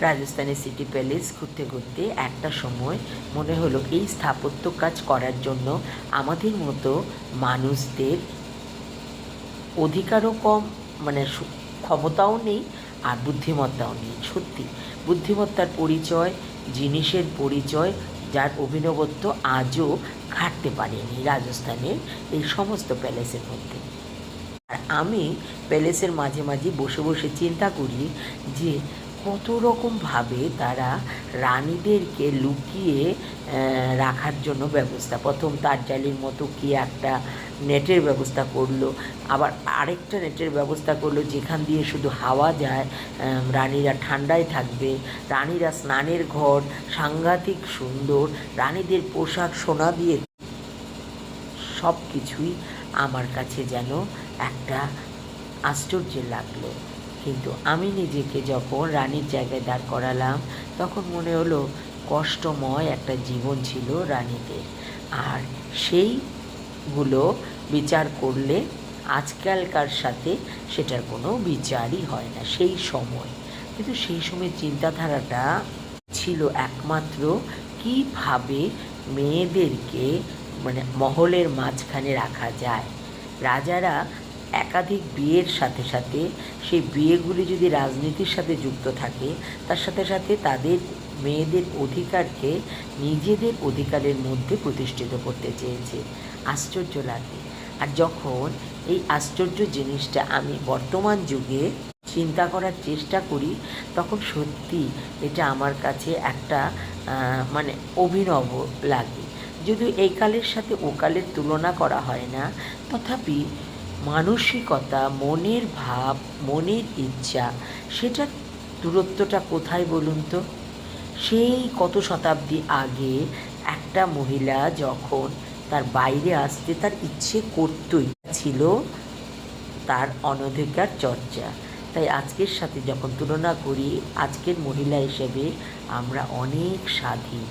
রাজস্থানের city palace ঘুরতে ঘুরতে একটা সময় মনে হলো এই স্থাপত্য কাজ করার জন্য আমাদের মতো মানুষদের অধিকারও কম, মানে ক্ষমতাও নেই আর বুদ্ধিমত্তাও নেই। সত্যি বুদ্ধিমত্তার পরিচয়, জিনিসের পরিচয়, যার অভিনবত্ব আজও ঘাটতে পারেনি রাজস্থানের এই সমস্ত প্যালেসের মধ্যে। আর আমি প্যালেসের মাঝে মাঝে বসে বসে চিন্তা করি যে কত রকমভাবে তারা রানীদেরকে লুকিয়ে রাখার জন্য ব্যবস্থা, প্রথম তারজালির মতো কি একটা নেটের ব্যবস্থা করলো, আবার আরেকটা নেটের ব্যবস্থা করলো যেখান দিয়ে শুধু হাওয়া যায়, রানীরা ঠান্ডায় থাকবে। রানীরা স্নানের ঘর সাংঘাতিক সুন্দর, রানীদের পোশাক সোনা দিয়ে, সব কিছুই আমার কাছে যেন একটা আশ্চর্য লাগলো। কিন্তু আমি নিজেকে যখন রানীর জায়গায় দাঁড় করালাম তখন মনে হলো কষ্টময় একটা জীবন ছিল রানীদের। আর সেইগুলো বিচার করলে আজকালকার সাথে সেটার কোনো বিচারই হয় না সেই সময়। কিন্তু সেই সময় চিন্তাধারাটা ছিল একমাত্র কীভাবে মেয়েদেরকে মানে মহলের মাঝখানে রাখা যায়। রাজারা একাধিক বিয়ের সাথে সাথে সেই বিয়েগুলি যদি রাজনীতির সাথে যুক্ত থাকে, তার সাথে সাথে তাদের মেয়েদের অধিকারকে নিজেদের অধিকারের মধ্যে প্রতিষ্ঠিত করতে চেয়েছে। আশ্চর্য লাগে। আর যখন এই আশ্চর্য জিনিসটা আমি বর্তমান যুগে চিন্তা করার চেষ্টা করি তখন সত্যি এটা আমার কাছে একটা মানে অভিনব লাগে। যদিও এই কালের সাথে ও কালের তুলনা করা হয় না, তথাপি মানসিকতা, মনের ভাব, মনের ইচ্ছা, সেটার দূরত্বটা কোথায় বলুন তো? সেই কত শতাব্দী আগে একটা মহিলা যখন তার বাইরে আসতে তার ইচ্ছে করতই, ছিল তার অনধিকার চর্চা। তাই আজকের সাথে যখন তুলনা করি, আজকের মহিলা হিসেবে আমরা অনেক স্বাধীন।